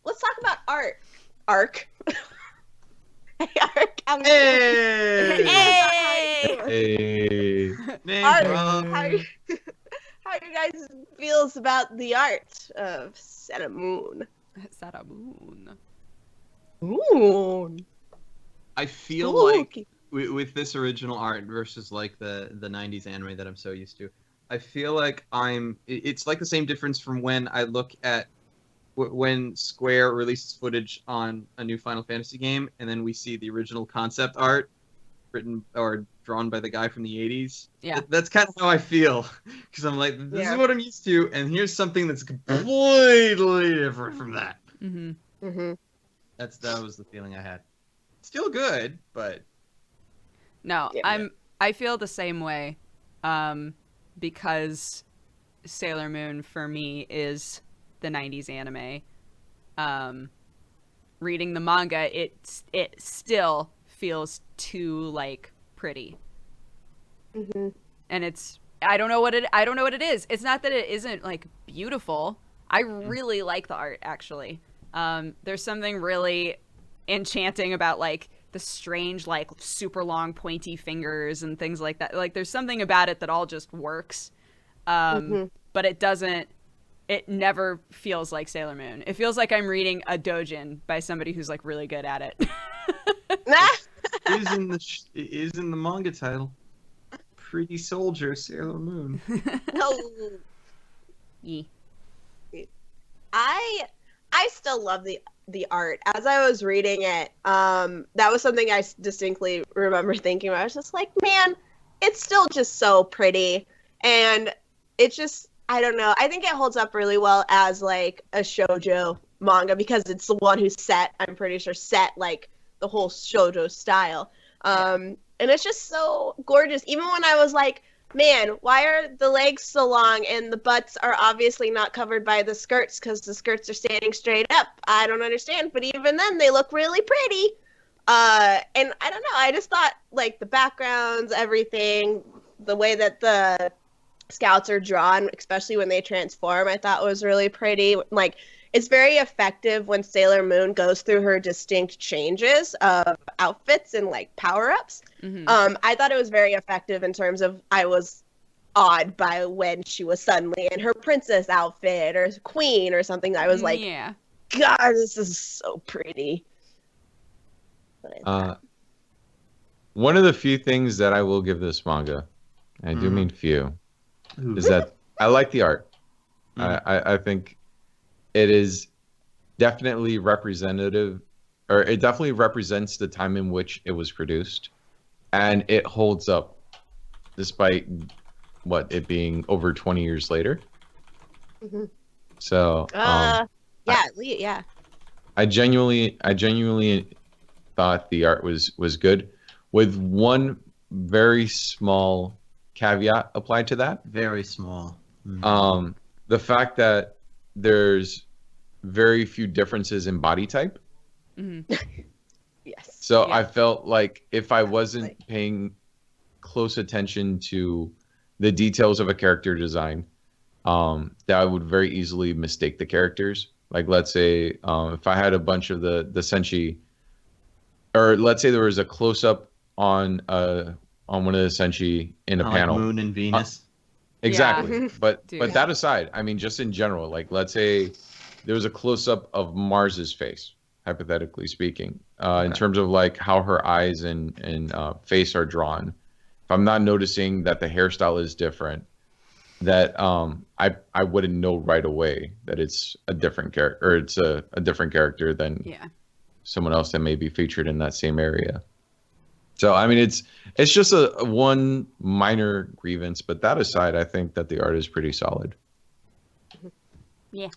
Let's talk about art. Arc. Hey, Arc. Hey! Hey! Hey. Name Art. drop. How you guys feels about the art of Sailor Moon? Sarah Moon. Moon. I feel like Spooky. with this original art versus like the 90s anime that I'm so used to, I feel like it's like the same difference from when I look at when Square releases footage on a new Final Fantasy game, and then we see the original concept art written or drawn by the guy from the 80s. Yeah. That's kind of how I feel, because I'm like, this Yeah. is what I'm used to, and here's something that's completely different from that. Mm-hmm. Mm-hmm. That was the feeling I had. Still good, but No, Yeah. I feel the same way, because Sailor Moon for me is the 90s anime. Reading the manga, it still feels too like pretty. Mm-hmm. And I don't know what it is. It's not that it isn't like beautiful. I really like the art actually. There's something really enchanting about like the strange like super long pointy fingers and things like that. Like there's something about it that all just works. But it never feels like Sailor Moon. It feels like I'm reading a doujin by somebody who's like really good at it. it is in the manga title. Pretty Soldier, Sailor Moon. No. Yeah. I still love the art. As I was reading it, that was something I distinctly remember thinking about. I was just like, man, it's still just so pretty. And it's just, I don't know. I think it holds up really well as like a shoujo manga because it's the one who's set, I'm pretty sure, set like the whole shoujo style. And it's just so gorgeous. Even when I was like, man, why are the legs so long and the butts are obviously not covered by the skirts because the skirts are standing straight up? I don't understand. But even then, they look really pretty. And I don't know. I just thought like the backgrounds, everything, the way that the scouts are drawn, especially when they transform, I thought was really pretty. Like, it's very effective when Sailor Moon goes through her distinct changes of outfits and like power-ups. Mm-hmm. I thought it was very effective in terms of I was awed by when she was suddenly in her princess outfit or queen or something. I was like, yeah. God, this is so pretty. One of the few things that I will give this manga, and I do mean few, is that I like the art. I think it is definitely representative, or it definitely represents the time in which it was produced, and it holds up despite it being over 20 years later. Mm-hmm. So yeah. I genuinely thought the art was good, with one very small caveat applied to that. Very small. The fact that there's very few differences in body type. Mm-hmm. Yes. So Yeah. I felt like if I wasn't paying close attention to the details of a character design, that I would very easily mistake the characters. Like, let's say if I had a bunch of the senshi, or let's say there was a close up on one of the senshi in a panel. Like Moon and Venus. Exactly. Yeah. But Dude. that aside, I mean, just in general, like, let's say there was a close up of Mars's face, hypothetically speaking, in terms of like how her eyes and face are drawn. If I'm not noticing that the hairstyle is different, that I wouldn't know right away that it's a different character, or it's a different character than someone else that may be featured in that same area. So I mean, it's just a one minor grievance, but that aside, I think that the art is pretty solid. Yeah.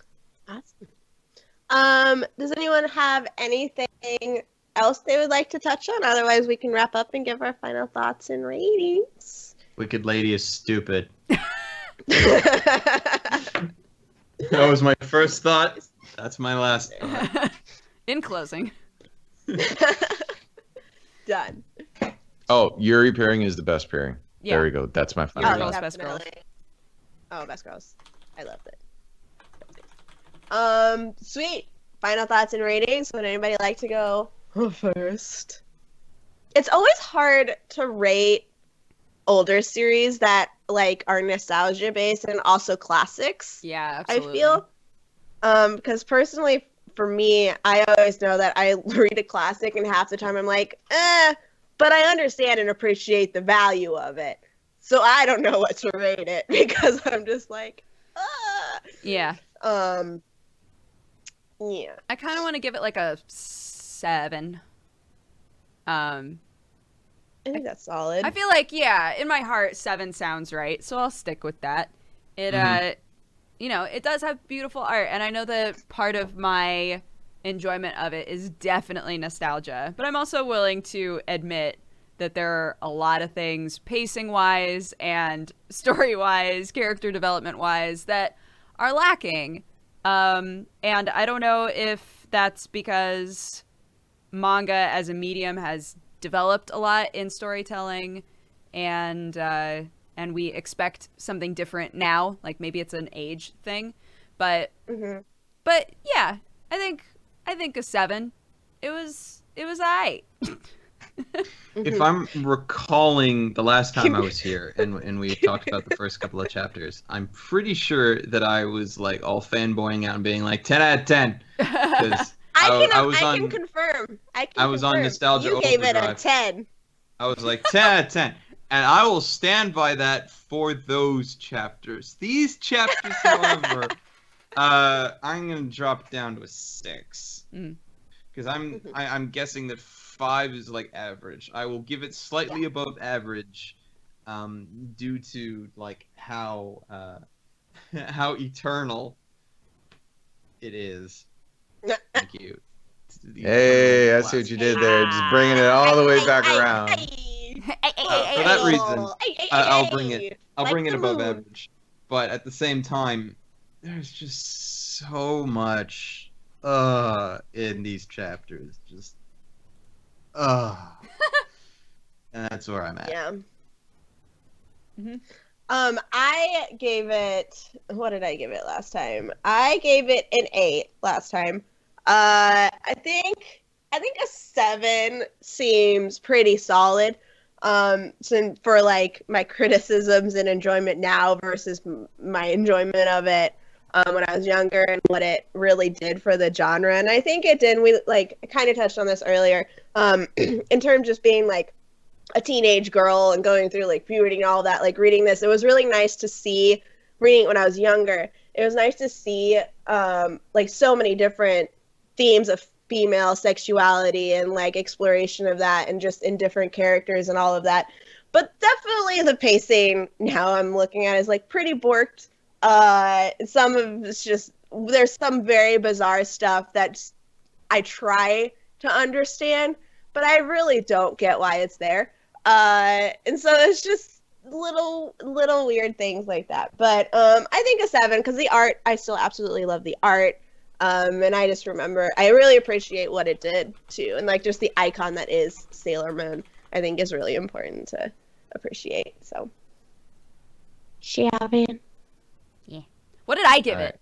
Awesome. Does anyone have anything else they would like to touch on? Otherwise, we can wrap up and give our final thoughts and ratings. Wicked Lady is stupid. Done. That was my first thought. That's my last thought. In closing. Oh, Yuri pairing is the best pairing. Yeah. There we go. That's my final Yuri thought. Girls, Best Girls. definitely. Oh, Best Girls. I loved it. Sweet. Final thoughts and ratings. Would anybody like to go first? It's always hard to rate older series that like are nostalgia based and also classics. Yeah, absolutely. I feel because personally for me, I always know that I read a classic and half the time I'm like, but I understand and appreciate the value of it. So I don't know what to rate it because I'm just like, Yeah. Yeah. I kind of want to give it like a 7. I think that's solid. I feel like, yeah, in my heart, 7 sounds right, so I'll stick with that. It, it does have beautiful art, and I know that part of my enjoyment of it is definitely nostalgia, but I'm also willing to admit that there are a lot of things, pacing-wise and story-wise, character development-wise, that are lacking. And I don't know if that's because manga as a medium has developed a lot in storytelling, and we expect something different now. Like maybe it's an age thing, but yeah, I think a 7. It was aight. If I'm recalling the last time I was here and we talked about the first couple of chapters, I'm pretty sure that I was like all fanboying out and being like 10 out of 10. Because I can confirm. I was on Nostalgia You gave it a Overdrive. 10. I was like 10 out of 10. And I will stand by that for those chapters. These chapters, however, I'm going to drop it down to a 6. Because I'm guessing that 5 is like average. I will give it slightly above average, due to like how eternal it is. Thank you. Hey, I see what you did there. Just bringing it all the way back around. For that reason, I'll bring it above average. But at the same time, there's just so much in these chapters. Just and that's where I'm at. Yeah. I gave it. What did I give it last time? I gave it an 8 last time. I think a 7 seems pretty solid. So for like my criticisms and enjoyment now versus my enjoyment of it when I was younger and what it really did for the genre. And I think it did. We like kind of touched on this earlier. In terms of just being like a teenage girl and going through like puberty and all that, like reading this, it was really nice to see reading it when I was younger. It was nice to see like so many different themes of female sexuality and like exploration of that and just in different characters and all of that. But definitely the pacing now I'm looking at is like pretty borked. Some of it's just, there's some very bizarre stuff that I try to understand, but I really don't get why it's there. And so it's just little weird things like that. But I think a 7 because the art, I still absolutely love the art. And I just remember, I really appreciate what it did too. And like just the icon that is Sailor Moon, I think is really important to appreciate. So, 7. Yeah. What did I give it?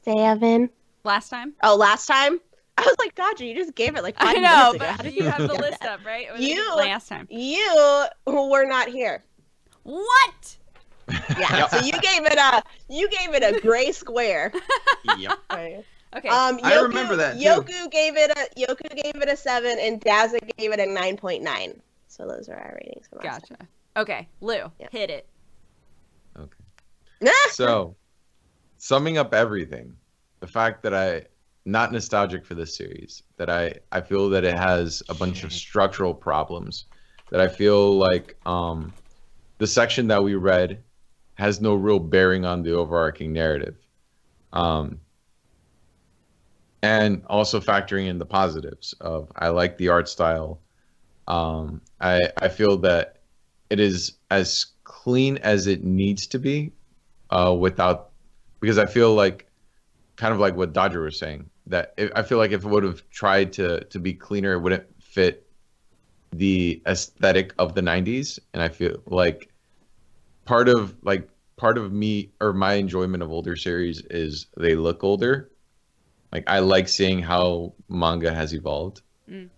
7. Last time? Oh, last time? I was like, Dodger, you just gave it like 5 I know, minutes ago. How but did you have the get list that? up, right? Or You last time. You were not here. What? Yeah. So you gave it a gray square. Yep. Right. Okay. I remember that, too. Yoku gave it a 7, and Daza gave it a 9.9. So those are our ratings from last Gotcha. Okay, Lou, Yep. hit it. Okay. So, summing up everything, the fact that I'm not nostalgic for this series, that I feel that it has a bunch of structural problems, that I feel like the section that we read has no real bearing on the overarching narrative. And also factoring in the positives of I like the art style. I feel that it is as clean as it needs to be, because I feel like kind of like what Dodger was saying, that I feel like if it would have tried to be cleaner, it wouldn't fit the aesthetic of the 90s. And I feel like part of me or my enjoyment of older series is they look older. Like I like seeing how manga has evolved. And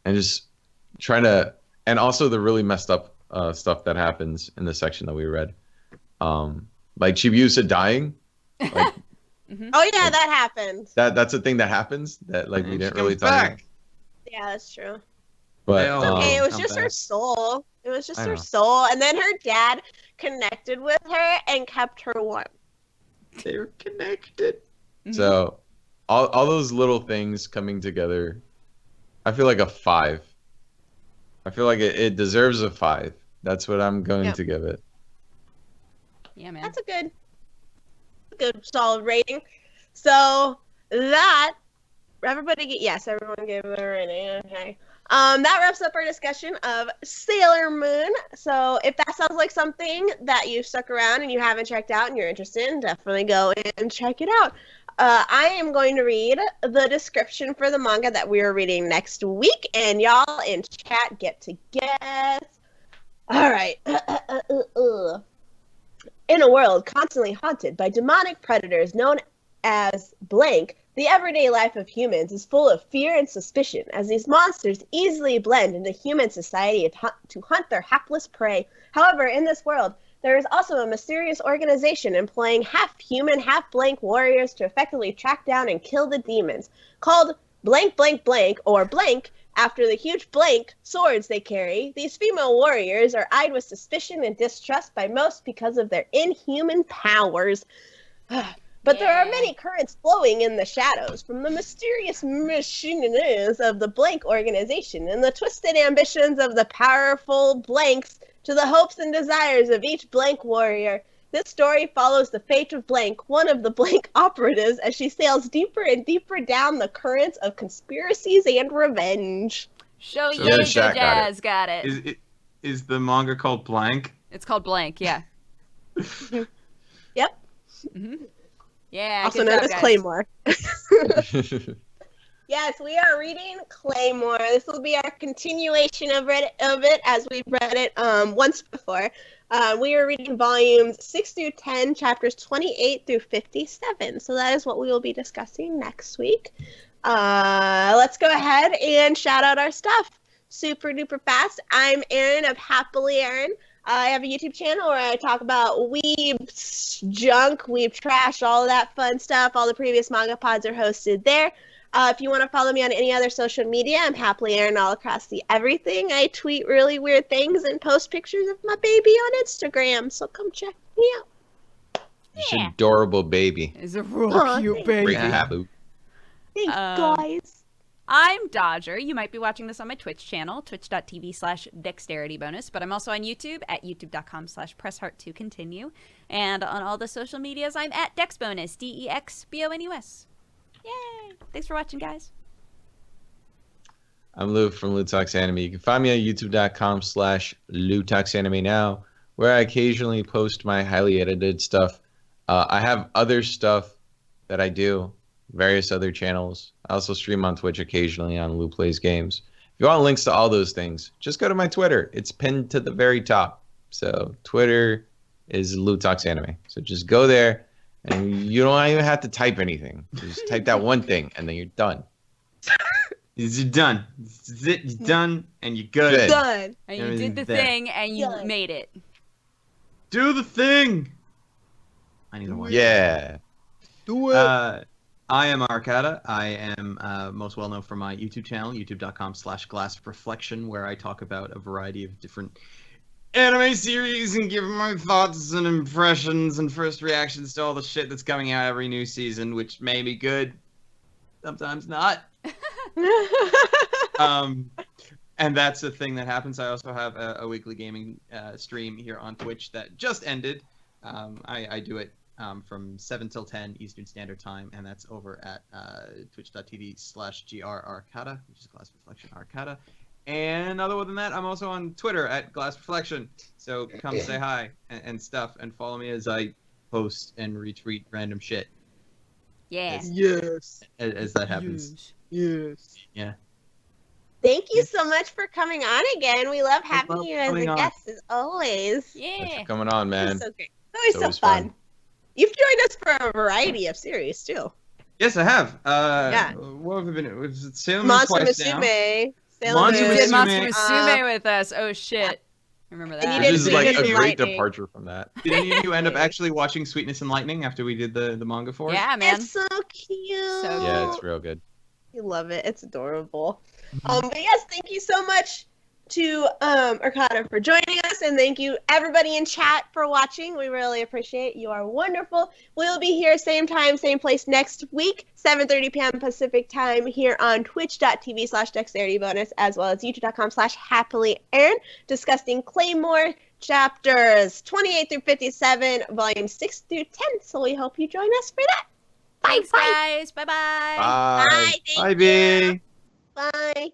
just trying to, and also the really messed up stuff that happens in the section that we read. Like Chibiusa dying. Like, Oh yeah, that happened. that's a thing that happens that like we didn't really talk about. Yeah, that's true. But Okay, it was come just her back. soul. It was just I her know. soul, and then her dad connected with her and kept her warm. They're connected. So all those little things coming together, I feel like a 5. I feel like it deserves a 5. That's what I'm going to give it. Yeah, man. That's a good solid rating. So that everyone gave it a rating. Okay. That wraps up our discussion of Sailor Moon. So if that sounds like something that you've stuck around and you haven't checked out and you're interested in, definitely go and check it out. I am going to read the description for the manga that we are reading next week, and y'all in chat get to guess. All right. In a world constantly haunted by demonic predators known as blank, the everyday life of humans is full of fear and suspicion, as these monsters easily blend into human society to hunt their hapless prey. However, in this world, there is also a mysterious organization employing half-human, half-blank warriors to effectively track down and kill the demons. Called blank blank blank, or blank, after the huge blank swords they carry, these female warriors are eyed with suspicion and distrust by most because of their inhuman powers. But there are many currents flowing in the shadows, from the mysterious machinations of the Blank organization and the twisted ambitions of the powerful Blanks to the hopes and desires of each Blank warrior. This story follows the fate of Blank, one of the Blank operatives, as she sails deeper and deeper down the currents of conspiracies and revenge. Show So Ye the Shaq Jazz got it. Is the manga called Blank? It's called Blank, yeah. Yep. Mm-hmm. Yeah, Also good known job, as guys. Claymore. Yes, we are reading Claymore. This will be our continuation of it as we've read it once before. We are reading volumes 6 through 10, chapters 28 through 57. So that is what we will be discussing next week. Let's go ahead and shout out our stuff super duper fast. I'm Erin of Happily Erin. I have a YouTube channel where I talk about weeb junk, weeb trash, all of that fun stuff. All the previous manga pods are hosted there. If you want to follow me on any other social media, I'm Happily Erin all across the everything. I tweet really weird things and post pictures of my baby on Instagram, so come check me out. Just adorable baby. It's a real Aw, cute thank baby. Great Yeah. boot. Thanks, guys. I'm Dodger. You might be watching this on my Twitch channel, twitch.tv/dexterity bonus, but I'm also on YouTube at youtube.com/pressheart2continue. And on all the social medias, I'm at dexbonus, DEXBONUS. Yay! Thanks for watching, guys. I'm Lou from Lou Talks Anime. You can find me on youtube.com/Lou Talks Anime now, where I occasionally post my highly edited stuff. I have other stuff that I do, various other channels. I also stream on Twitch occasionally on Lou Plays Games. If you want links to all those things, just go to my Twitter. It's pinned to the very top. So Twitter is Lou Talks Anime. So just go there, and you don't even have to type anything. Just type that one thing, and then you're done. You're done. You're done, and you're good. Good. Done. And you Everything's did the there. thing, and you Done. made it. Do the thing. I need to watch. Yeah. Do it. I am Arkada. I am most well known for my YouTube channel, youtube.com/glassreflection, where I talk about a variety of different anime series and give my thoughts and impressions and first reactions to all the shit that's coming out every new season, which may be good, sometimes not. And that's the thing that happens. I also have a weekly gaming stream here on Twitch that just ended. I do it from 7 till 10 Eastern Standard Time, and that's over at twitch.tv/grarcada, which is Glass Reflection Arkada. And other than that, I'm also on Twitter at Glass Reflection. So come say hi and stuff, and follow me as I post and retweet random shit Yeah. Yes. as that happens. Yes. Yeah. Thank you so much for coming on again. We love having love you as a coming on. guest as always. Thanks Yeah. for coming on, man. It's so great. It's always It's always so fun. fun. You've joined us for a variety of series too. Yes, I have. Yeah. What have we been? We've Sailor Moon Monster twice now. Musume. Sailor Monster You Moon. did Musume. Monster Musume with us. Oh, shit. I remember And you that. did Which is like Sweetness a and great Lightning. departure from that. Did any of you end up actually watching Sweetness and Lightning after we did the manga for it? Yeah, man. It's so cute. So Yeah, it's real good. You love it. It's adorable. But yes, thank you so much to Arkada for joining us, and thank you everybody in chat for watching. We really appreciate it. You are wonderful. We'll be here same time, same place next week, 7:30 p.m. Pacific time here on twitch.tv/dexteritybonus, as well as youtube.com/happilyearn, discussing Claymore chapters 28 through 57, volumes 6 through 10. So we hope you join us for that. Bye, Thanks, guys. Bye-bye. Bye. Bye. Thank Bye, you. B. Bye.